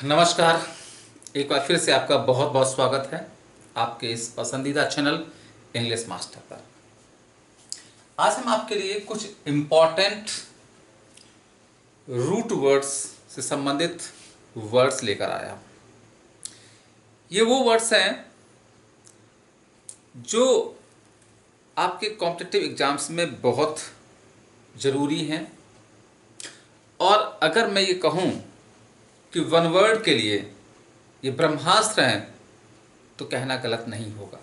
नमस्कार। एक बार फिर से आपका बहुत बहुत स्वागत है आपके इस पसंदीदा चैनल इंग्लिश मास्टर पर। आज हम आपके लिए कुछ इम्पॉर्टेंट रूट वर्ड्स से संबंधित वर्ड्स लेकर आया। ये वो वर्ड्स हैं जो आपके कॉम्पिटिटिव एग्जाम्स में बहुत ज़रूरी हैं, और अगर मैं ये कहूँ कि वन वर्ड के लिए ये ब्रह्मास्त्र हैं तो कहना गलत नहीं होगा।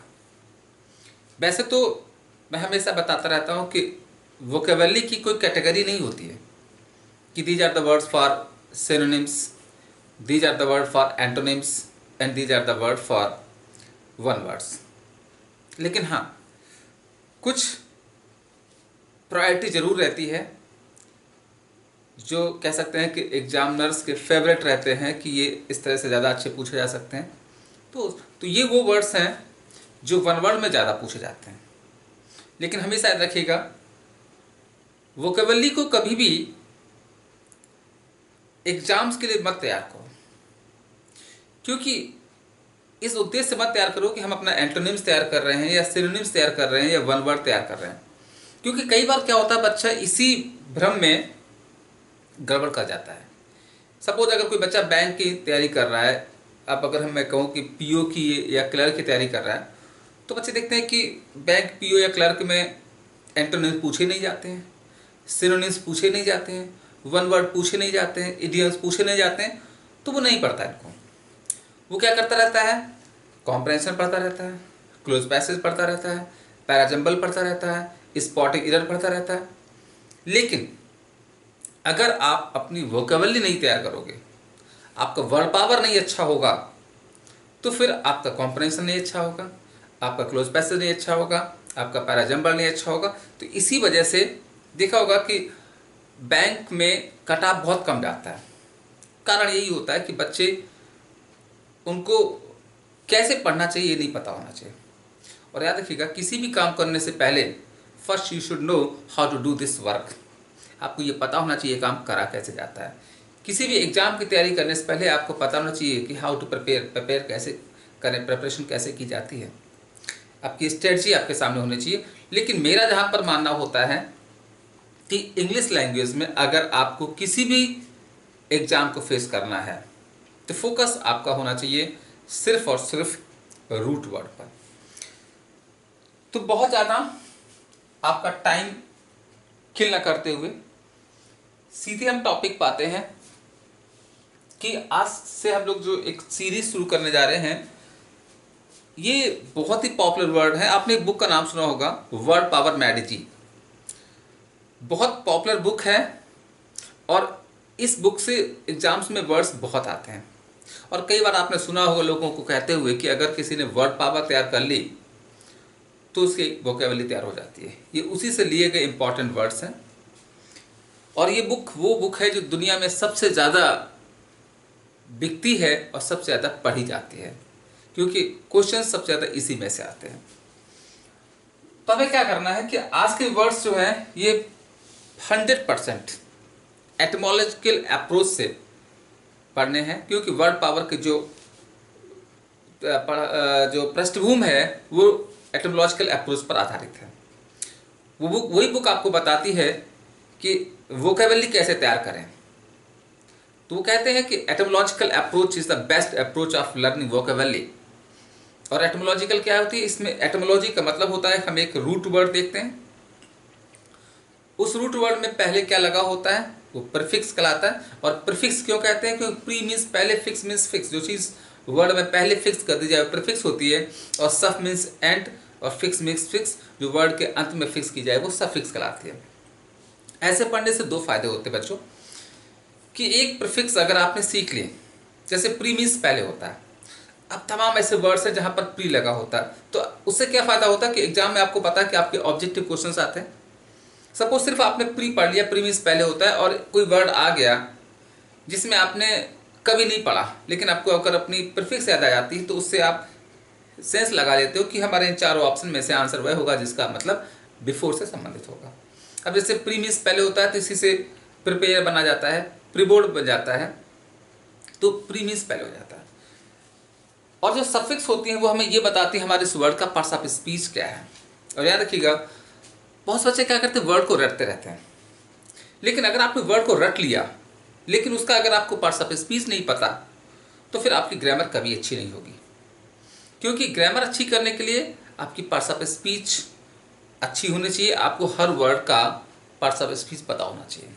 वैसे तो मैं हमेशा बताता रहता हूँ कि वोकेबलरी की कोई कैटेगरी नहीं होती है कि these are the words for synonyms, these are the word for antonyms and these are the word for one words. लेकिन हाँ, कुछ प्रायोरिटी ज़रूर रहती है जो कह सकते हैं कि एग्जामिनर्स के फेवरेट रहते हैं कि ये इस तरह से ज़्यादा अच्छे पूछे जा सकते हैं। तो ये वो वर्ड्स हैं जो वन वर्ड में ज़्यादा पूछे जाते हैं। लेकिन हमेशा याद रखिएगा, वोकेबलरी को कभी भी एग्जाम्स के लिए मत तैयार करो, क्योंकि इस उद्देश्य से मत तैयार करो कि हम अपना एंटोनिम्स तैयार कर रहे हैं या सिनोनिम्स तैयार कर रहे हैं या वन वर्ड तैयार कर रहे हैं। क्योंकि कई बार क्या होता है, बच्चा इसी भ्रम में गड़बड़ कर जाता है। सपोज अगर कोई बच्चा बैंक की तैयारी कर रहा है, अब अगर मैं कहूँ कि पीओ की या क्लर्क की तैयारी कर रहा है, तो बच्चे देखते हैं कि बैंक पीओ या क्लर्क में एंटोनिम्स पूछे नहीं जाते हैं, सिनोनिम्स पूछे नहीं जाते हैं, वन वर्ड पूछे नहीं जाते हैं, इडियम्स पूछे नहीं जाते हैं, तो वो नहीं पढ़ता इनको। वो क्या करता रहता है, कॉम्प्रहेंशन पढ़ता रहता है, क्लोज पैसेज पढ़ता रहता है, पैराजम्बल पढ़ता रहता है, स्पॉटिंग एरर पढ़ता रहता है। लेकिन अगर आप अपनी वोकेबलरी नहीं तैयार करोगे, आपका वर्ड पावर नहीं अच्छा होगा, तो फिर आपका कॉम्प्रहेंशन नहीं अच्छा होगा, आपका क्लोज पैसेज नहीं अच्छा होगा, आपका पैराजम्बल नहीं अच्छा होगा। तो इसी वजह से देखा होगा कि बैंक में कट ऑफ बहुत कम जाता है। कारण यही होता है कि बच्चे उनको कैसे पढ़ना चाहिए ये नहीं पता होना चाहिए। और याद रखिएगा, किसी भी काम करने से पहले first you should know how to do this work. आपको ये पता होना चाहिए काम करा कैसे जाता है। किसी भी एग्ज़ाम की तैयारी करने से पहले आपको पता होना चाहिए कि हाउ टू प्रिपेयर कैसे करें, प्रिपरेशन कैसे की जाती है। आपकी स्ट्रेटजी आपके सामने होनी चाहिए। लेकिन मेरा जहाँ पर मानना होता है कि इंग्लिश लैंग्वेज में अगर आपको किसी भी एग्ज़ाम को फेस करना है तो फोकस आपका होना चाहिए सिर्फ और सिर्फ रूट वर्ड पर। तो बहुत ज़्यादा आपका टाइम किल न करते हुए सीधे हम टॉपिक पाते हैं कि आज से हम लोग जो एक सीरीज शुरू करने जा रहे हैं, ये बहुत ही पॉपुलर वर्ड है। आपने एक बुक का नाम सुना होगा, वर्ड पावर मैडिजी। बहुत पॉपुलर बुक है और इस बुक से एग्जाम्स में वर्ड्स बहुत आते हैं। और कई बार आपने सुना होगा लोगों को कहते हुए कि अगर किसी ने वर्ड पावर तैयार कर ली तो उसकी वोकेबलरी तैयार हो जाती है। ये उसी से लिए गए इंपॉर्टेंट वर्ड्स हैं। और ये बुक वो बुक है जो दुनिया में सबसे ज़्यादा बिकती है और सबसे ज़्यादा पढ़ी जाती है, क्योंकि क्वेश्चन सबसे ज़्यादा इसी में से आते हैं। तो हमें क्या करना है कि आज के वर्ड्स जो हैं ये 100% एटमोलॉजिकल अप्रोच से पढ़ने हैं, क्योंकि वर्ड पावर की जो पृष्ठभूमि है वो एटमोलॉजिकल अप्रोच पर आधारित है। वही बुक आपको बताती है कि वोकेबलरी कैसे तैयार करें। तो वो कहते हैं कि etymological approach is the best approach of learning vocabulary. और एटमोलॉजिकल क्या होती है, इसमें एटमोलॉजी का मतलब होता है हम एक रूट वर्ड देखते हैं, उस रूट वर्ड में पहले क्या लगा होता है वो प्रीफिक्स कहलाता है। और प्रीफिक्स क्यों कहते हैं, क्योंकि प्री मीन्स पहले, फिक्स मीन्स फिक्स। जो चीज़ वर्ड में पहले फिक्स कर दी जाए प्रीफिक्स होती है, और सब मीन्स एंड और फिक्स मीन्स फिक्स, जो वर्ड के अंत में फिक्स की जाए वो सफिक्स कहलाती है। ऐसे पढ़ने से दो फायदे होते हैं बच्चों, कि एक प्रीफिक्स अगर आपने सीख ली, जैसे प्री मीन्स पहले होता है, अब तमाम ऐसे वर्ड्स हैं जहाँ पर प्री लगा होता है, तो उससे क्या फ़ायदा होता है कि एग्जाम में आपको पता है कि आपके ऑब्जेक्टिव क्वेश्चंस आते हैं। सपोज सिर्फ आपने प्री पढ़ लिया, प्री मीन्स पहले होता है, और कोई वर्ड आ गया जिसमें आपने कभी नहीं पढ़ा, लेकिन आपको अगर अपनी प्रीफिक्स याद आ जाती है तो उससे आप सेंस लगा लेते हो कि हमारे इन चारों ऑप्शन में से आंसर वह होगा जिसका मतलब बिफोर से संबंधित होगा। अब जैसे प्री मीन्स पहले होता है तो इसी से प्रिपेयर बना जाता है, प्रीबोर्ड बन जाता है। तो प्री मीन्स पहले हो जाता है। और जो सफिक्स होती हैं वो हमें ये बताती है हमारे इस वर्ड का पार्ट्स ऑफ स्पीच क्या है। और याद रखिएगा, बहुत से बच्चे क्या करते हैं, वर्ड को रटते रहते हैं। लेकिन अगर आपने वर्ड को रट लिया, लेकिन उसका अगर आपको पार्ट्स ऑफ स्पीच नहीं पता, तो फिर आपकी ग्रामर कभी अच्छी नहीं होगी। क्योंकि ग्रामर अच्छी करने के लिए आपकी पार्ट्स ऑफ स्पीच अच्छी होनी चाहिए, आपको हर वर्ड का पार्ट्स ऑफ स्पीच पता होना चाहिए।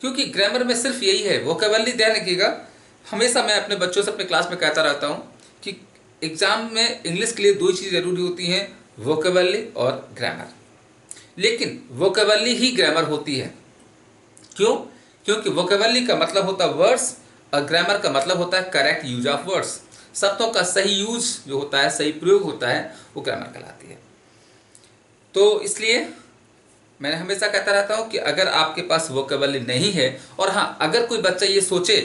क्योंकि ग्रामर में सिर्फ यही है, वोकेबलरी ध्यान रखिएगा। हमेशा मैं अपने बच्चों से अपने क्लास में कहता रहता हूँ कि एग्ज़ाम में इंग्लिश के लिए दो ही चीज़ जरूरी होती हैं, वोकेबलरी और ग्रामर। लेकिन वोकेबलरी ही ग्रामर होती है। क्यों? क्योंकि वोकेबलरी का मतलब होता है वर्ड्स और ग्रामर का मतलब होता है करेक्ट यूज ऑफ वर्ड्स। शब्दों का सही यूज जो होता है, सही प्रयोग होता है, वो ग्रामर कहलाती है। तो इसलिए मैं हमेशा कहता रहता हूँ कि अगर आपके पास वोकेबलरी नहीं है, और हाँ, अगर कोई बच्चा ये सोचे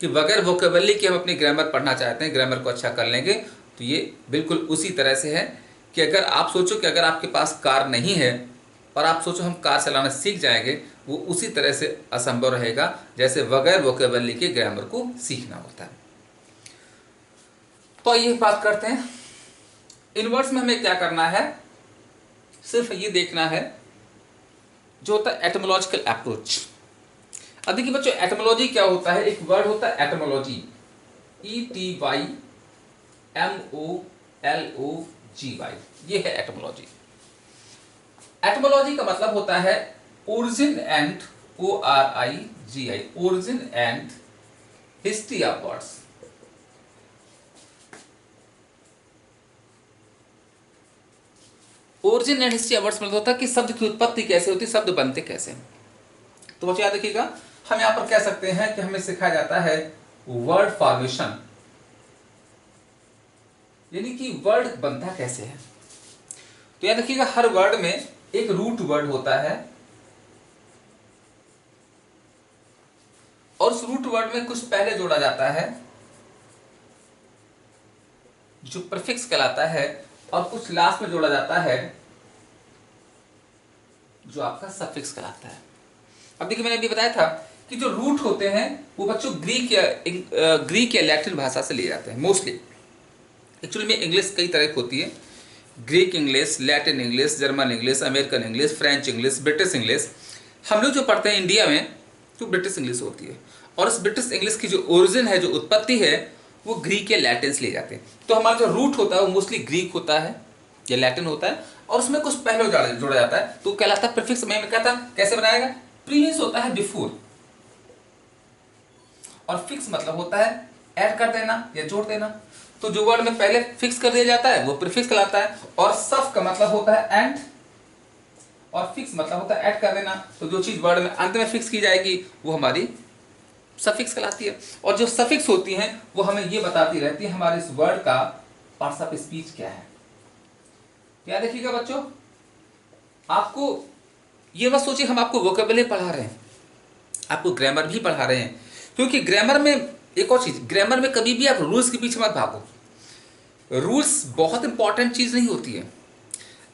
कि बगैर वोकेबलरी के हम अपनी ग्रामर पढ़ना चाहते हैं, ग्रामर को अच्छा कर लेंगे, तो ये बिल्कुल उसी तरह से है कि अगर आप सोचो कि अगर आपके पास कार नहीं है और आप सोचो हम कार चलाना सीख जाएंगे, वो उसी तरह से असंभव रहेगा जैसे बगैर वोकेबलरी के ग्रामर को सीखना होता है। तो ये बात करते हैं, इन वर्ड्स में हमें क्या करना है, सिर्फ ये देखना है जो होता है एटमोलॉजिकल अप्रोच। अब देखिए बच्चों, एटमोलॉजी क्या होता है, एक वर्ड होता है एटमोलॉजी, ETYMOLOGY, ये है एटमोलॉजी। एटमोलॉजी का मतलब होता है origin and ORIGI, origin and history of words. Origin and history of words मतलब होता है कि शब्द की उत्पत्ति कैसे होती है, शब्द बनते कैसे हैं। तो बच्चों याद रखिएगा, हम यहां पर कह सकते हैं कि हमें सिखाया जाता है वर्ड फॉर्मेशन, यानी कि वर्ड बनता कैसे है। तो याद रखिएगा, हर वर्ड में एक रूट वर्ड होता है और उस रूट वर्ड में कुछ पहले जोड़ा जाता है जो प्रीफिक्स कहलाता है, और कुछ लास्ट में जोड़ा जाता है जो आपका सफिक्स कहलाता है। अब देखिए, मैंने अभी बताया था कि जो रूट होते हैं वो बच्चों ग्रीक या लैटिन भाषा से लिए जाते हैं मोस्टली। एक्चुअली में इंग्लिश कई तरह की होती है, Greek English, Latin English, German English, American English, French English, British English. हम लोग जो पढ़ते हैं इंडिया में तो ब्रिटिश इंग्लिश होती है, और इस ब्रिटिश इंग्लिश की जो ओरिजिन है, जो उत्पत्ति है, वो ग्रीक या लैटिन से लिए जाते हैं। तो हमारा जो रूट होता है वो मोस्टली ग्रीक होता है या लैटिन होता है, और उसमें कुछ पहले जोड़ा जाता है तो कहलाता है प्रीफिक्स। मैं कहता कैसे बनाएगा, प्रीफिक्स होता है बिफोर, और फिक्स मतलब होता है ऐड कर देना या जोड़ देना। तो जो वर्ड में पहले फिक्स कर दिया जाता है वो प्रीफिक्स कहलाता है, और सफ का मतलब होता है एंड, और फिक्स मतलब होता है ऐड कर देना। तो जो चीज वर्ड में अंत में फिक्स की जाएगी वो हमारी सफिक्स कहलाती है। और जो सफिक्स होती हैं वो हमें ये बताती रहती है हमारे इस वर्ड का पार्ट्स ऑफ स्पीच क्या है। क्या देखिएगा बच्चों, आपको ये मत सोचिए हम आपको वोकेबलरी पढ़ा रहे हैं, आपको ग्रामर भी पढ़ा रहे हैं। क्योंकि ग्रामर में एक और चीज, ग्रामर में कभी भी आप रूल्स के पीछे मत भागो। रूल्स बहुत इंपॉर्टेंट चीज नहीं होती है,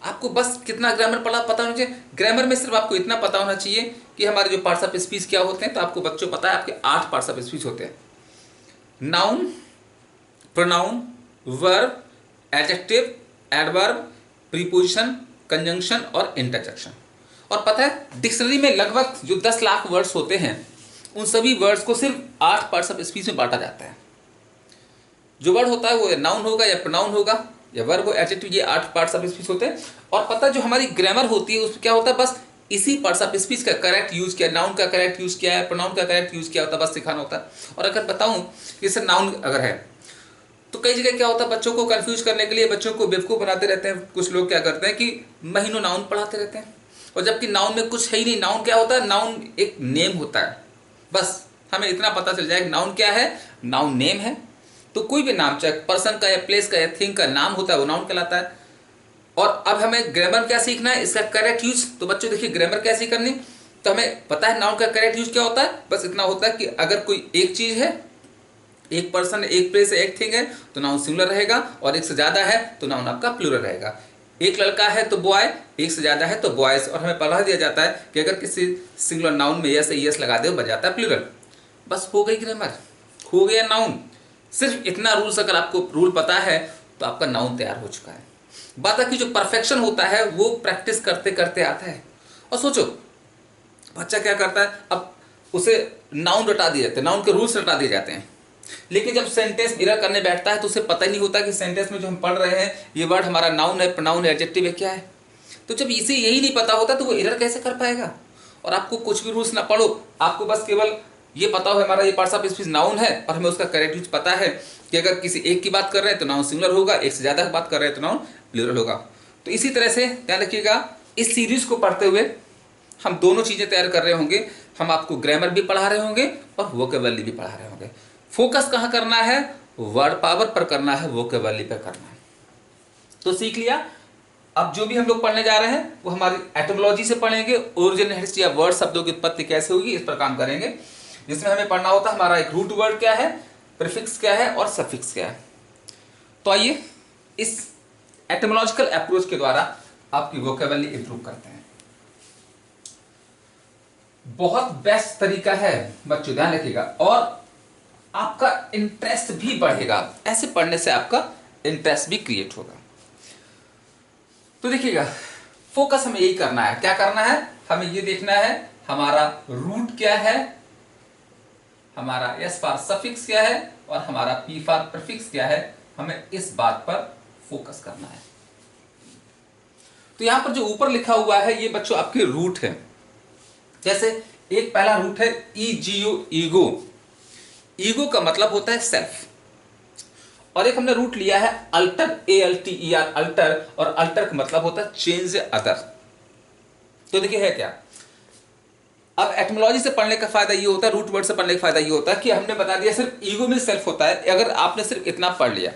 आपको बस कितना ग्रामर पता होना चाहिए। ग्रामर में सिर्फ आपको इतना पता होना चाहिए कि हमारे जो पार्ट्स ऑफ स्पीच क्या होते हैं। तो आपको बच्चों पता है आपके 8 पार्ट्स ऑफ स्पीच होते हैं, noun, pronoun, verb, adjective, adverb, preposition, conjunction और इंटरजेक्शन। और पता है डिक्शनरी में लगभग जो 10 लाख वर्ड्स होते हैं उन सभी वर्ड्स को सिर्फ 8 पार्ट्स ऑफ स्पीच में बांटा जाता है। जो वर्ड होता है वो नाउन होगा या प्रोनाउन होगा या वर्ब हो, एडजेक्टिव, ये 8 पार्ट्स ऑफ स्पीच होते हैं। और पता है जो हमारी ग्रामर होती है उसमें क्या होता है, बस इसी पार्ट्स ऑफ स्पीच का करेक्ट यूज किया, नाउन का करेक्ट यूज किया है, प्रोनाउन का करेक्ट यूज किया होता है, बस सिखाना होता है। और अगर बताऊं कि सर नाउन अगर है तो कई जगह क्या होता है, बच्चों को कंफ्यूज करने के लिए बच्चों को बेवकूफ़ बनाते रहते हैं। कुछ लोग क्या करते हैं कि महीनों नाउन पढ़ाते रहते हैं, और जबकि नाउन में कुछ है ही नहीं। नाउन क्या होता है, नाउन एक नेम होता है, बस हमें इतना पता चल जाए नाउन क्या है, नाउन नेम है। तो कोई भी नाम, चाहे पर्सन का या प्लेस का या थिंग का नाम होता है वो नाउन कहलाता है। और अब हमें ग्रामर क्या सीखना है, इसका करेक्ट यूज। तो बच्चों देखिए ग्रामर कैसे करनी, तो हमें पता है नाउन का करेक्ट यूज क्या होता है, बस इतना होता है कि अगर कोई एक चीज है, एक पर्सन, एक प्लेस है, एक थिंग है, तो नाउन सिंगुलर रहेगा, और एक से ज्यादा है तो नाउन आपका प्लूरल रहेगा। एक लड़का है तो बॉय, एक से ज्यादा है तो बॉयज। और हमें पढ़ा दिया जाता है कि अगर किसी सिंगुलर नाउन में यस लगा दे बन जाता है प्लूरल। बस हो गई ग्रामर। हो गया नाउन। सिर्फ इतना रूल्स अगर आपको रूल पता है तो आपका नाउन तैयार हो चुका है। बात है कि जो परफेक्शन होता है वो प्रैक्टिस करते करते आता है। और सोचो बच्चा क्या करता है, अब उसे नाउन रटा दिए जाते हैं, नाउन के रूल्स रटा दिए जाते हैं, लेकिन जब सेंटेंस मिरर करने बैठता है तो उसे पता ही नहीं होता कि सेंटेंस में जो हम पढ़ रहे हैं ये वर्ड हमारा नाउन है, प्रोनाउन है, एडजेक्टिव है, क्या है। तो जब इसे यही नहीं पता होता तो वो एरर कैसे कर पाएगा। और आपको कुछ भी रूल्स ना पढ़ो, आपको बस केवल ये पता हो हमारा ये पार्ट्स ऑफ स्पीच नाउन है और हमें उसका करेक्ट यूज पता है कि अगर किसी एक की बात कर रहे हैं तो नाउन सिंगुलर होगा, एक से ज़्यादा बात कर रहे हैं तो नाउन प्लूरल होगा। तो इसी तरह से ध्यान रखिएगा, इस सीरीज को पढ़ते हुए हम दोनों चीज़ें तैयार कर रहे होंगे। हम आपको ग्रामर भी पढ़ा रहे होंगे और वोकेबुलरी भी पढ़ा रहे होंगे। फोकस कहाँ करना है, वर्ड पावर पर करना है, वोकेबुलरी पर करना है। तो सीख लिया। अब जो भी हम लोग पढ़ने जा रहे हैं वो हमारी एटोमोलॉजी से पढ़ेंगे, ओरिजिन हिस्ट्री या वर्ड शब्दों की उत्पत्ति कैसे होगी इस पर काम करेंगे, जिसमें हमें पढ़ना होता है हमारा एक रूट वर्ड क्या है, प्रीफिक्स क्या है और सफिक्स क्या है। तो आइए इस एटोमोलॉजिकल अप्रोच के द्वारा आपकी वोकेबुलरी इंप्रूव करते हैं। बहुत बेस्ट तरीका है बच्चों, ध्यान रखिएगा, और आपका इंटरेस्ट भी बढ़ेगा। ऐसे पढ़ने से आपका इंटरेस्ट भी क्रिएट होगा। तो देखिएगा, फोकस हमें यही करना है। क्या करना है, हमें ये देखना है हमारा रूट क्या है, हमारा एस फॉर सफिक्स क्या है और हमारा पी फॉर प्रीफिक्स क्या है। हमें इस बात पर फोकस करना है। तो यहां पर जो ऊपर लिखा हुआ है ये बच्चों आपके रूट है। जैसे एक पहला रूट है ईजीओ, ईगो। ईगो का मतलब होता है सेल्फ। और एक हमने रूट लिया है अल्टर, ALTER, अल्टर, और अल्टर का मतलब होता है चेंज अदर। तो देखिए है क्या, अब एटमोलॉजी से पढ़ने का फायदा ये होता है, रूट वर्ड से पढ़ने का फायदा ये होता है कि हमने बता दिया सिर्फ ईगो में सेल्फ होता है। अगर आपने सिर्फ इतना पढ़ लिया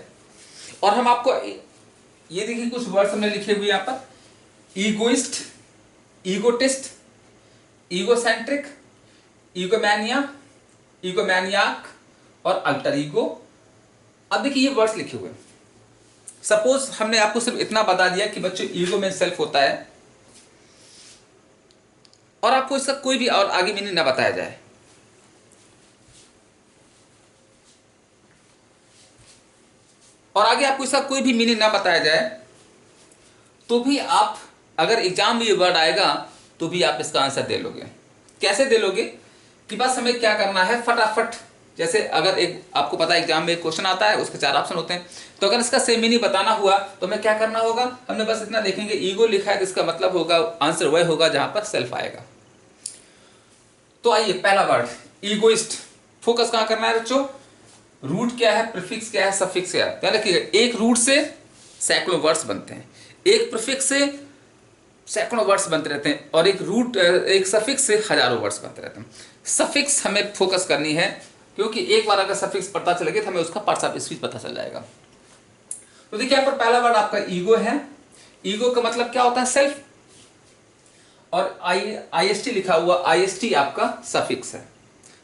और हम आपको ये देखिए कुछ वर्ड्स हमने लिखे हुए यहाँ पर, ईगोइस्ट, ईगोटिस्ट, ईगोसेंट्रिक, ईगोमैनिया, ईगोमैनियाक और अल्टर ईगो। अब देखिए ये वर्ड्स लिखे हुए, सपोज हमने आपको सिर्फ इतना बता दिया कि बच्चों ईगो में सेल्फ होता है और आपको इसका कोई भी और आगे मीनिंग ना बताया जाए, और आगे आपको इसका कोई भी मीनिंग ना बताया जाए, तो भी आप अगर एग्जाम में ये वर्ड आएगा तो भी आप इसका आंसर दे लोगे। कैसे दे लोगे कि बस हमें क्या करना है, फटाफट, जैसे अगर एक आपको पता है एग्जाम में एक क्वेश्चन आता है उसके 4 ऑप्शन होते हैं, तो अगर इसका सेम मीनिंग बताना हुआ तो हमें क्या करना होगा, हमने बस इतना देखेंगे ईगो लिखा है तो इसका मतलब होगा, आंसर वह होगा जहां पर सेल्फ आएगा। तो आइए पहला वर्ड ईगोइस्ट। फोकस कहां करना है बच्चों, रूट क्या है, प्रीफिक्स क्या है, सफिक्स क्या है। ध्यान रखिएगा, एक रूट से सैकड़ों वर्ड्स बनते हैं, एक प्रीफिक्स से सैकड़ों वर्ड्स बनते रहते हैं, और एक सफिक्स से हजारों वर्ड्स बनते रहते हैं। सफिक्स हमें फोकस करनी है, क्योंकि एक बार अगर सफिक्स पता चलेगा तो हमें उसका पार्ट्स ऑफ स्पीच पता चल जाएगा। तो देखिए यहाँ पर पहला वर्ड आपका ईगो है। ईगो का मतलब क्या होता है, सेल्फ, और IST लिखा हुआ, IST आपका सफिक्स है।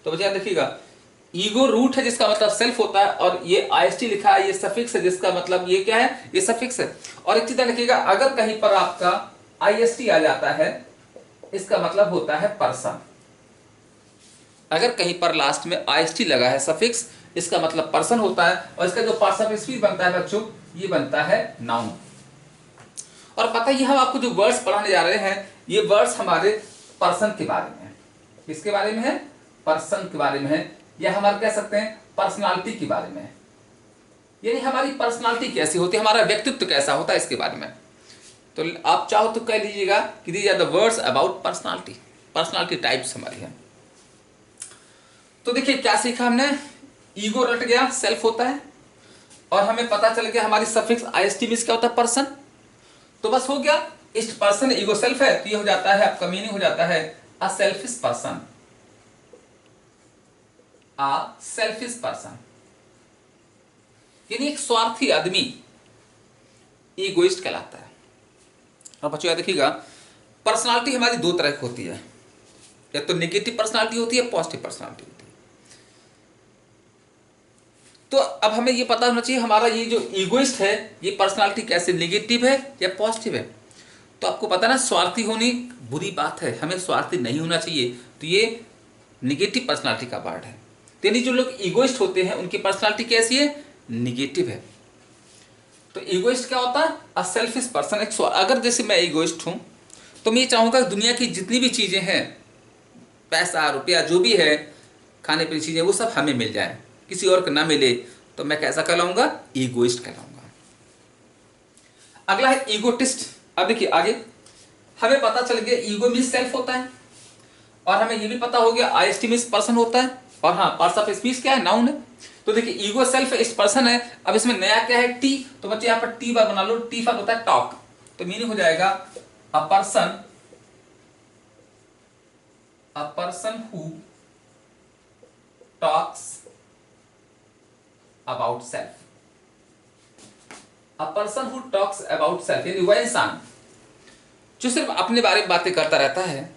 तो बच्चा देखिएगा, ईगो रूट है जिसका मतलब सेल्फ होता है, और ये IST लिखा है ये सफिक्स है जिसका मतलब ये क्या है, ये सफिक्स है। और एक चीज देखिएगा, अगर कहीं पर आपका IST आ जाता है इसका मतलब होता है पर्सन। अगर कहीं पर लास्ट में IST लगा है सफिक्स, इसका मतलब पर्सन होता है, और इसका जो पार्ट्स ऑफ स्पीच बनता है बच्चों, ये बनता है नाउन। और पता ही हम आपको जो वर्ड्स पढ़ाने जा रहे हैं ये वर्ड्स हमारे पर्सन के बारे में है। किसके बारे में है, पर्सन के बारे में है, या हमारे कह सकते हैं पर्सनालिटी के बारे में है। यानी हमारी पर्सनालिटी कैसी होती है, हमारा व्यक्तित्व कैसा होता है, इसके बारे में। तो आप चाहो तो कह लीजिएगा कि these are the words about personality, personality types हमारी है। तो देखिए क्या सीखा हमने, ईगो रट गया, सेल्फ होता है, और हमें पता चल गया हमारी सफिक्स IST में क्या होता है, पर्सन। तो बस हो गया, इस्ट पर्सन, ईगो सेल्फ है, तो ये हो जाता है आपका मीनिंग हो जाता है a selfish person, a selfish person, यानी एक स्वार्थी आदमी ईगोइस्ट कहलाता है। और बच्चों याद रखिएगा, पर्सनालिटी हमारी 2 तरह की होती है, या तो नेगेटिव पर्सनालिटी होती है, पॉजिटिव पर्सनालिटी होती है। तो अब हमें ये पता होना चाहिए हमारा ये जो ईगोइस्ट है ये पर्सनालिटी कैसे, नेगेटिव है या पॉजिटिव है। तो आपको पता ना, स्वार्थी होनी बुरी बात है, हमें स्वार्थी नहीं होना चाहिए, तो ये नेगेटिव पर्सनालिटी का पार्ट है। यानी जो लोग ईगोइस्ट होते हैं उनकी पर्सनालिटी कैसी है, निगेटिव है। तो ईगोइस्ट क्या होता है, अ सेल्फिश पर्सन। अगर जैसे मैं ईगोइस्ट हूँ तो मैं ये चाहूँगा कि दुनिया की जितनी भी चीज़ें हैं, पैसा रुपया जो भी है, खाने पीने चीज़ें, वो सब हमें मिल जाए, किसी और को ना मिले, तो मैं कैसा कहलाऊंगा, ईगोइस्ट कहलाऊंगा। अगला है ईगोटिस्ट। अब देखिए आगे हमें पता चल गया ईगो मीन्स सेल्फ होता है, और हमें ये भी पता हो गया आईएसटी मीन्स पर्सन होता है, और हाँ पार्ट्स ऑफ स्पीच क्या है, नाउन है। तो देखिए ईगो सेल्फ इस पर्सन है। अब इसमें नया क्या है, टी, तो बच्चे यहाँ पर टी बार बना लो, टी फॉर होता है टॉक, तो मीनिंग हो जाएगा अ person who talks about self. A person who talks about self, यानी वह इंसान जो सिर्फ अपने बारे में बातें करता रहता है,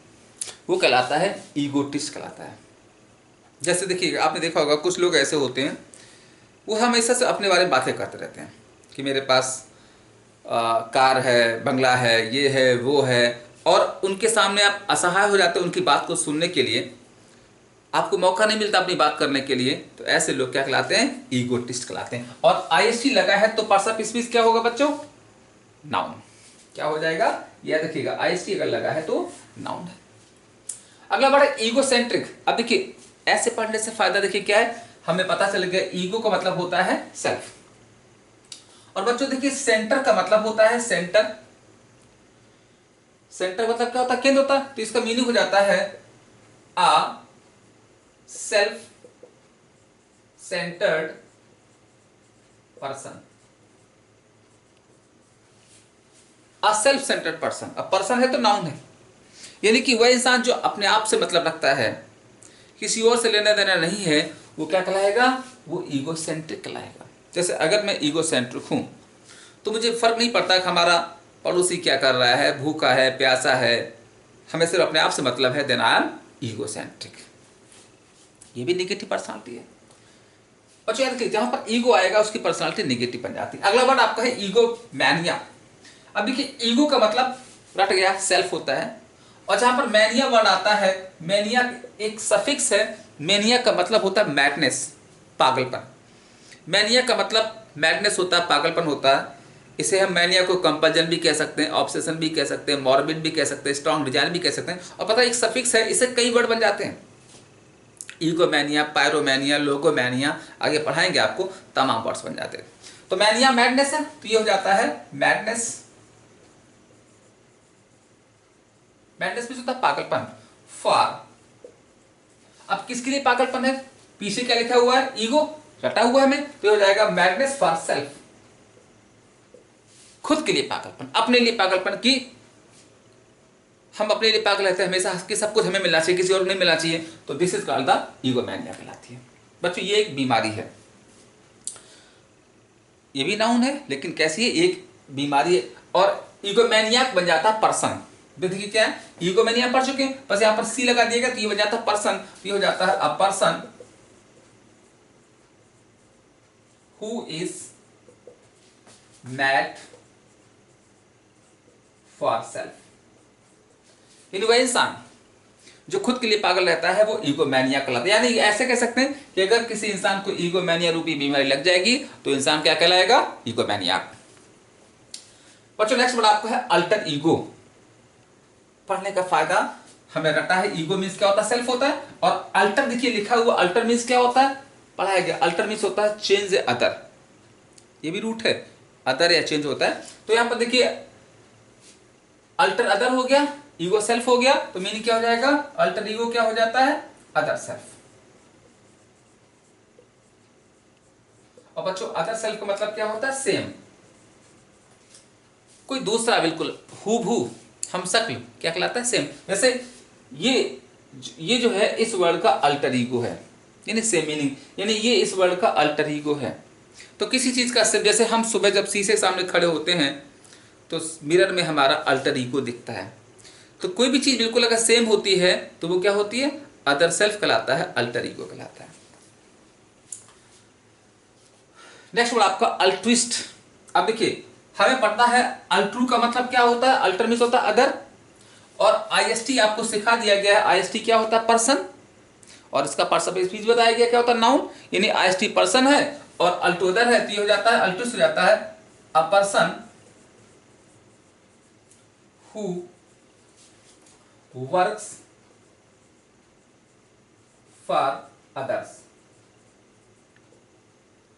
वो कहलाता है ईगोटिस्ट कहलाता है। जैसे देखिए आपने देखा होगा कुछ लोग ऐसे होते हैं, वो हमेशा से अपने बारे में बातें करते रहते हैं कि मेरे पास कार है, बंगला है, ये है, वो है, और उनके सामने आप असहाय हो जाते हो उनकी बात को सुनने के लिए, आपको मौका नहीं मिलता अपनी बात करने के लिए, तो ऐसे लोग क्या कहलाते हैं, ईगोटिस्ट कहलाते हैं। और आईएसटी लगा है तो पर्सन ऑफ स्पीच क्या होगा बच्चों, नाउन। क्या हो जाएगा, यह देखिएगा आईएसटी अगर लगा है तो नाउन है। अगला बढ़ा ईगोसेंट्रिक। अब देखिए ऐसे पढ़ने से फायदा देखिए क्या है, हमें पता चल गया ईगो का मतलब होता है सेल्फ, और बच्चों देखिए सेंटर का मतलब होता है सेंटर। सेंटर मतलब क्या होता है, केंद्र होता है, तो इसका मीनिंग हो जाता है a self centred person. A self centred person, अब पर्सन है तो नाउन है, यानी कि वह इंसान जो अपने आप से मतलब रखता है, किसी और से लेना देना नहीं है, वो क्या कहलाएगा, वो ईगोसेंट्रिक कहलाएगा। जैसे अगर मैं ईगोसेंट्रिक हूं तो मुझे फर्क नहीं पड़ता कि हमारा पड़ोसी क्या कर रहा है, भूखा है, प्यासा है, हमें सिर्फ अपने आप से मतलब है, देन आई एम ईगोसेंट्रिक। ये भी नेगेटिव पर्सनालिटी है। बच्चों याद रखिए जहां पर ईगो आएगा उसकी पर्सनालिटी नेगेटिव बन जाती है। अगला वर्ड आपका है ईगो मैनिया। अब देखिए ईगो का मतलब रट गया सेल्फ होता है, और जहां पर मैनिया वर्ड आता है, मैनिया एक सफिक्स है, मैनिया का मतलब होता है मैडनेस, पागलपन। मैनिया का मतलब मैडनेस होता है, पागलपन होता है। इसे हम मैनिया को कंपल्जन भी कह सकते हैं, ऑब्सेशन भी कह सकते हैं, मॉर्बिड भी कह सकते हैं, स्ट्रॉन्ग डिजाइन भी कह सकते हैं। और पता है एक सफिक्स है, इससे कई वर्ड बन जाते हैं, ईगोमैनिया, पायरोमैनिया, लोगोमैनिया, आगे पढ़ाएंगे आपको, तमाम वर्ड्स बन जाते हैं। तो मैनिया मैडनेस है, तो ये हो जाता है मैडनेस। मैडनेस में होता है पागलपन। फॉर, अब किसके लिए पागलपन है, पीछे क्या लिखा हुआ है, ईगो रटा हुआ है में, तो हो जाएगा मैडनेस फॉर सेल्फ, खुद के लिए पागलपन, अपने लिए पागलपन की हम अपने लिए पागल रहते हैं हमेशा, कि सब कुछ हमें मिलना चाहिए, किसी और को नहीं मिलना चाहिए, तो दिस इज कॉल्ड द ईगोमैनिया कहलाती है। बच्चों ये एक बीमारी है, ये भी नाउन है लेकिन कैसी है, एक बीमारी है। और ईगोमैनियाक बन जाता है पर्सन। देखिए क्या है, ईगोमैनिया पढ़ चुके हैं, बस यहां पर सी लगा दिएगा तो ये बन जाता है पर्सन, तो ये हो जाता है a person who is mad for self, यानी वह इंसान जो खुद के लिए पागल रहता है वो ईगोमैनिया कहलाता है। यानी ऐसे कह सकते हैं कि अगर किसी इंसान को ईगोमैनिया रूपी बीमारी लग जाएगी तो इंसान क्या कहलाएगा, ईगोमैनियाक। बच्चों नेक्स्ट वर्ड आपका है अल्टर ईगो। पढ़ने का फायदा हमें रटा है, ईगो मीन्स क्या होता है, सेल्फ होता है, और अल्टर देखिए लिखा हुआ, अल्टर मीन्स क्या होता है, पढ़ाया गया, अल्टर मीन्स होता है चेंज अदर, ये भी रूट है, अदर या चेंज होता है। तो यहां पर देखिए अल्टर अदर हो गया, ईगो सेल्फ हो गया, तो मीनिंग क्या हो जाएगा, अल्टर ईगो क्या हो जाता है, अदर सेल्फ। और बच्चों अदर सेल्फ का मतलब क्या होता है, सेम, कोई दूसरा बिल्कुल हूबहू, हम शक्ल, क्या कहलाता है, सेम। जैसे ये जो है इस वर्ड का अल्टर ईगो है, यानी सेम मीनिंग, यानी ये इस वर्ड का अल्टर ईगो है। तो किसी चीज का सेम, जैसे हम सुबह जब शीशे के सामने खड़े होते हैं तो मिरर में हमारा अल्टर ईगो दिखता है, तो कोई भी चीज बिल्कुल अगर सेम होती है तो वो क्या होती है, अदर सेल्फ कहलाता है, अल्टर ईगो कहलाता है। नेक्स्ट वर्ड आपका अल्ट्रुइस्ट। अब देखिए हमें पढ़ना है अल्ट्रू का मतलब क्या होता है, अल्टर मीन्स होता है अदर, और आईएसटी आपको सिखा दिया गया है, आईएसटी क्या होता है, पर्सन, और इसका पार्ट्स ऑफ स्पीच बताया गया क्या होता है, नाउन, यानी आईएसटी पर्सन है और अल्टोदर है तो ये हो जाता है अल्टुस हो जाता है a person who works for others.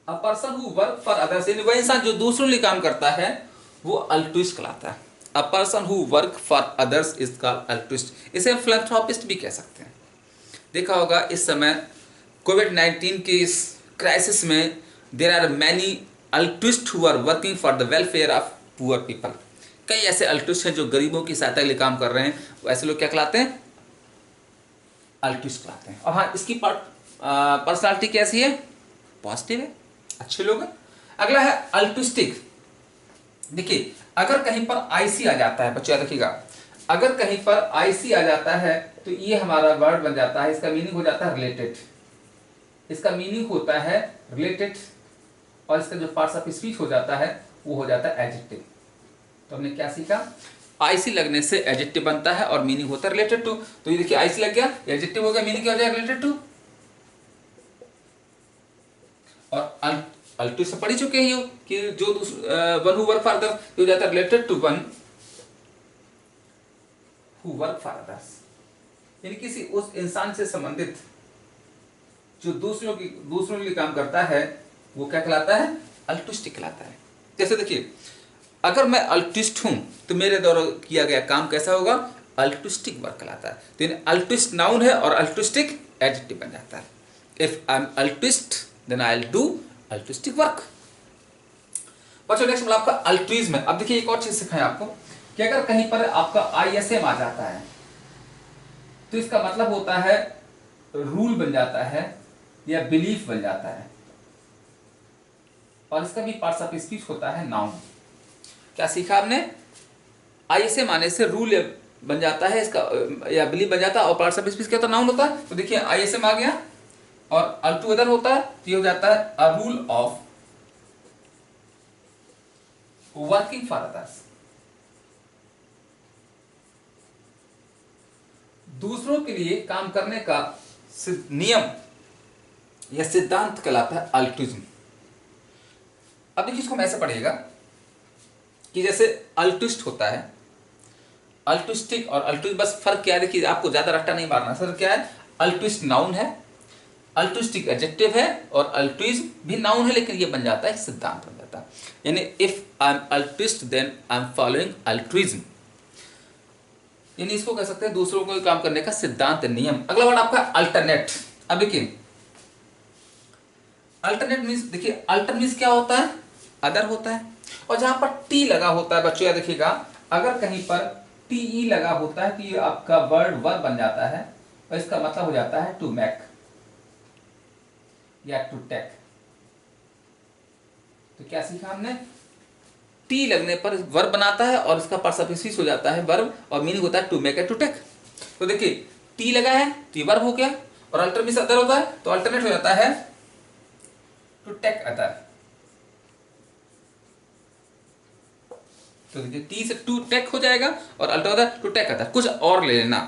A person who work for others यानी वह इंसान जो दूसरों के लिए काम करता है वो अल्टुइस्ट कहलाता है। A person who work for others is called altruist. इसे हम फिलैंथ्रोपिस्ट भी कह सकते हैं। देखा होगा इस समय कोविड-19 की इस क्राइसिस में there are many altruist who are working for the welfare of poor people. कई ऐसे अल्टुइस्ट हैं जो गरीबों की सहायता के लिए काम कर रहे हैं, वैसे लोग क्या कहलाते हैं, अल्टुइस्ट कहलाते हैं। और हाँ, इसकी पर्सनालिटी कैसी है, पॉजिटिव है, अच्छे लोग हैं। अगला है अल्टुइस्टिक। देखिए अगर कहीं पर आईसी आ जाता है, बच्चों याद रखिएगा, अगर कहीं पर आईसी आ जाता है तो ये हमारा वर्ड बन जाता है, इसका मीनिंग हो जाता है रिलेटेड। इसका मीनिंग होता है रिलेटेड और इसका जो पार्ट्स ऑफ स्पीच हो जाता है वो हो जाता है एडजेक्टिव। तो हमने क्या सीखा, आईसी लगने से एडजेक्टिव बनता है और मीनिंग होता है रिलेटेड टू। तो ये देखिए आईसी लग गया, एडजेक्टिव हो गया, मीनिंग क्या हो जाएगा, रिलेटेड टू। और अल्टू से पढ़ चुके ही हो कि जो one who work for others हो जाता है related to one who work for others, यानी किसी उस इंसान से संबंधित जो दूसरों के लिए काम करता है वो क्या कहलाता है, अल्टुइस्टिक कहलाता है। जैसे देखिए अगर मैं अल्टुइस्ट हूं तो मेरे द्वारा किया गया काम कैसा होगा, अल्टुइस्टिक वर्क कहलाता है। तो यानी अल्टुइस्ट नाउन है और अल्टुइस्टिक एडजेक्टिव बन जाता है। If I am altruist then I will do altruistic work. बच्चों नेक्स्ट मतलब आपका अल्ट्रुइज्म है। अब देखिए एक और चीज सिखाएं आपको कि अगर कहीं पर आपका आईएसएम आ जाता है तो इसका मतलब होता है रूल बन जाता है या बिलीफ बन जाता है, और इसका भी पार्ट्स ऑफ स्पीच होता है नाउन। क्या सीखा आपने, आईएसएम आने से रूल बन जाता है इसका या बिलीफ बन जाता है और पार्ट्स ऑफ स्पीच क्या होता है, नाउन होता है। तो देखिए आईएसएम आ गया और अल्टू अदर होता है तो ये हो जाता है a rule of working for others. दूसरों के लिए काम करने का नियम या सिद्धांत कहलाता है अल्टुइज्म। अब देखिए इसको हम ऐसे पढ़िएगा कि जैसे अल्टुइस्ट होता है, अल्टुइस्टिक और अल्टुइस्ट, बस फर्क क्या है, देखिए आपको ज्यादा रट्टा नहीं मारना सर। क्या है, अल्टुइस्ट नाउन है, अल्टुइस्टिक एडजेक्टिव है और अल्टुइज्म भी नाउन है, लेकिन ये बन जाता है सिद्धांत बन जाता है। यानी if I am altruist then I am following altruism, यानी इसको कह सकते हैं दूसरों को काम करने का सिद्धांत, नियम। अगला वर्ड आपका अल्टरनेट। अब देखिए अल्टरनेट मीन्स, देखिए अल्टर मीन्स क्या होता है, अदर होता है। और जहां पर टी लगा होता है बच्चों याद देखिएगा, अगर कहीं पर टी लगा होता है तो ये आपका वर्ड वर्ब बन जाता है और इसका मतलब हो जाता है टू मेक या टू टेक। तो क्या सीखा हमने, टी लगने पर वर्ब बनाता है और इसका पार्ट्स ऑफ स्पीच हो जाता है वर्ब और मीनिंग होता है टू मेक या टू टेक। तो देखिए टी लगा है तो ये वर्ब हो गया और अल्टर मीन्स अदर होता है तो अल्टरनेट हो जाता है टू टेक अदर। तो देखिए टी से टू टेक हो जाएगा और alter other to take other, कुछ और ले लेना।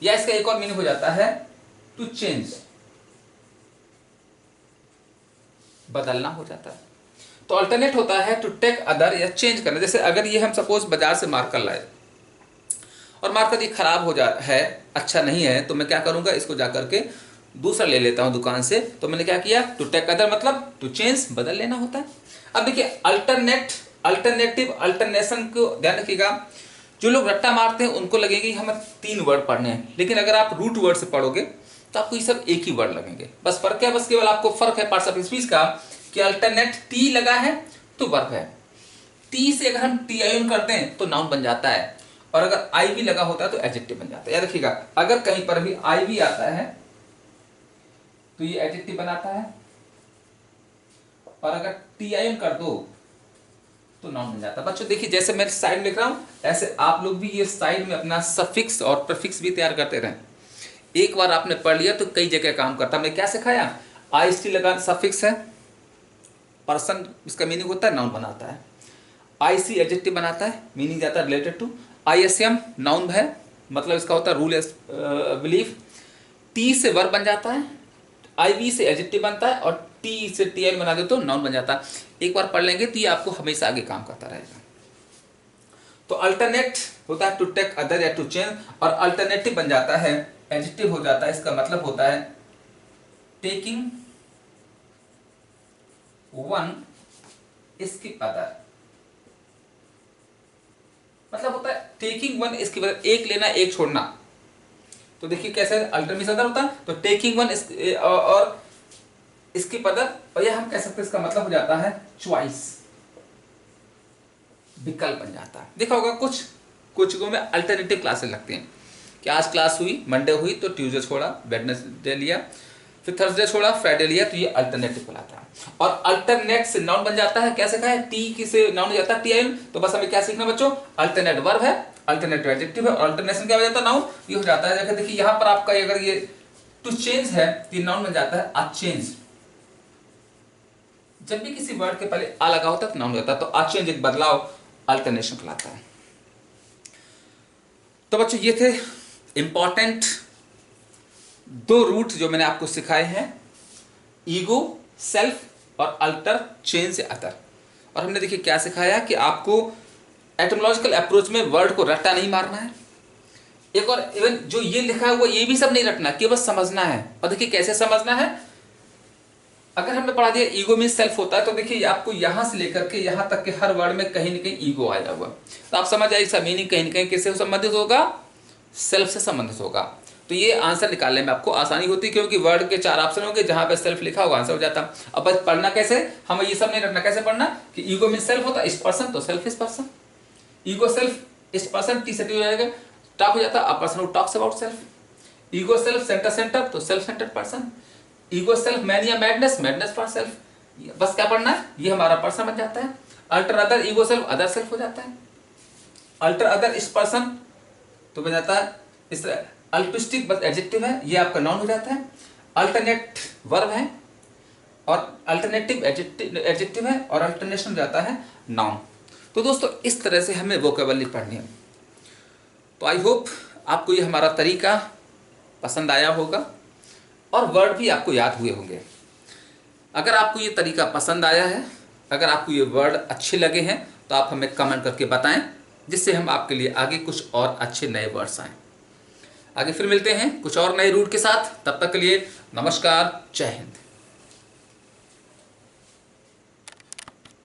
या इसका एक और मीनिंग हो जाता है टू चेंज, बदलना हो जाता है। तो अल्टरनेट होता है टू टेक अदर या चेंज करना। जैसे अगर ये हम सपोज बाजार से मार्कर लाए और मार्कर ये खराब हो जा है, अच्छा नहीं है, तो मैं क्या करूंगा, इसको जाकर के दूसरा ले लेता हूं दुकान से। तो मैंने क्या किया, टू टेक अदर मतलब टू चेंज, बदल लेना होता है। अब देखिए अल्टरनेट, अल्टरनेटिव, अल्टरनेशन को ध्यान रखिएगा। जो लोग रट्टा मारते हैं उनको लगेगी हमें 3 वर्ड पढ़ने हैं, लेकिन अगर आप रूट वर्ड से पढ़ोगे तो आपको ये सब एक ही वर्ड लगेंगे। बस फर्क है, बस केवल आपको फर्क है पार्ट्स ऑफ स्पीच का कि अल्टरनेट टी लगा है तो वर्ब है, टी से अगर हम टी आयन करते हैं तो नाउन बन जाता है, और अगर आई वी लगा होता है तो एडजेक्टिव बन जाता है। याद रखिएगा अगर कहीं पर भी आई वी आता है तो ये एडजेक्टिव बनाता है, और अगर टी आयन कर दो तो नाउन बन जाता है। बच्चों देखिए जैसे मैं साइड में लिख रहा हूं ऐसे आप लोग भी ये साइड में अपना सफिक्स और प्रीफिक्स भी तैयार करते रहें। एक बार आपने पढ़ लिया तो कई जगह काम करता। हमने क्या सिखाया, आईएसटी लगा सफिक्स है, पर्सन इसका मीनिंग होता है नाउन बनाता है, आईसी एडजेक्टिव बनाता है, मीनिंग जाता है रिलेटेड टू, आईएसएम नाउन है मतलब इसका होता है रूल बिलीफ, टी से वर्ब बन जाता है, आईवी से एडजेक्टिव बनता है, और टी से टीएल बना दे तो नाउन बन जाता है। एक बार पढ़ लेंगे तो ये आपको हमेशा आगे काम करता रहेगा। तो अल्टरनेट होता है टू टेक अदर या टू चेंज, और अल्टरनेटिव बन जाता है एडजेक्टिव हो जाता है। इसका मतलब होता है टेकिंग वन स्किप अदर, मतलब होता है टेकिंग वन स्किप अदर, एक लेना एक छोड़ना। तो देखिए कैसे अल्टरनेटिव अदर होता है, तो टेकिंग वन और स्किप अदर, और यह हम कह सकते हैं इसका मतलब हो जाता है चॉइस, विकल्प बन जाता है। देखा होगा कुछ कोचिंगों में अल्टरनेटिव क्लासेस लगती हैं कि आज क्लास हुई, मंडे हुई तो ट्यूसडे छोड़ा, वेडनेसडे लिया, फिर थर्सडे छोड़ा, फ्राइडे लिया, तो ये अल्टरनेटिव कहलाता है। और अल्टरनेट से नाउन बन जाता है, कैसे कहा है, टी की से नाउन हो जाता है टीआईएन। तो बस हमें क्या सीखना बच्चों, अल्टरनेट वर्ब है, अल्टरनेट एडजेक्टिव है, और अल्टरनेशन क्या हो जाता है, नाउन। ये हो जाता है, देखिए यहां पर आपका अगर ये टू चेंज है तो ये नाउन बन जाता है अ चेंज। जब भी किसी वर्ड के पहले आ लगा होता है तो नाउन हो जाता है, तो अ चेंज एक बदलाव अल्टरनेशन कहलाता है। तो बच्चों ये थे इंपॉर्टेंट 2 रूट जो मैंने आपको सिखाए हैं, ईगो, सेल्फ और अल्टर, चेंज से अदर। और हमने देखिए क्या सिखाया कि आपको एटमोलॉजिकल अप्रोच में वर्ड को रट्टा नहीं मारना है। एक और इवन जो ये लिखा हुआ ये भी सब नहीं रटना, केवल समझना है। और देखिए कैसे समझना है, अगर हमने पढ़ा दिया ईगो मीन सेल्फ होता है, तो देखिए आपको यहां से लेकर के यहां तक के हर वर्ड में कहीं ना कहीं ईगो आया हुआ, तो आप समझ जाइए इसका मीनिंग कहीं ना कहीं किससे संबंधित होगा, सेल्फ से संबंधित होगा। तो ये आंसर निकालने में आपको आसानी होती, क्योंकि वर्ड के 4 ऑप्शन होंगे, जहां पे सेल्फ लिखा होगा आंसर हो जाता। अब बस पढ़ना कैसे, हमें ये सब नहीं रखना, कैसे पढ़ना कि ईगो मीन सेल्फ होता है, इस पर्सन तो self is person, ego self is person, T से टी हो जाएगा, टॉक हो जाता है a person who talks about self, ego self centre तो self centred person, ego self man या मैडनेस फॉर सेल्फ, बस क्या पढ़ना है, ये हमारा पर्सन बन जाता है। Alter other ego self other self हो जाता है, अल्टर अदर इस पर्सन तो बन जाता है इस तरह, अल्पिस्टिक बस एडजेक्टिव है, ये आपका नाउन हो जाता है, अल्टरनेट वर्ब है, और अल्टरनेटिव एडजेक्टिव है, और अल्टरनेशन हो जाता है नाउन। तो दोस्तों इस तरह से हमें वोकेबलरी पढ़नी है। तो आई होप आपको ये हमारा तरीका पसंद आया होगा, और वर्ड भी आपको याद हुए होंगे। अगर आपको ये तरीका पसंद आया है, अगर आपको ये वर्ड अच्छे लगे हैं, तो आप हमें कमेंट करके बताएं, जिससे हम आपके लिए आगे कुछ और अच्छे नए वर्ड्स आएँ। आगे फिर मिलते हैं कुछ और नए रूट के साथ, तब तक के लिए नमस्कार, जय हिंद।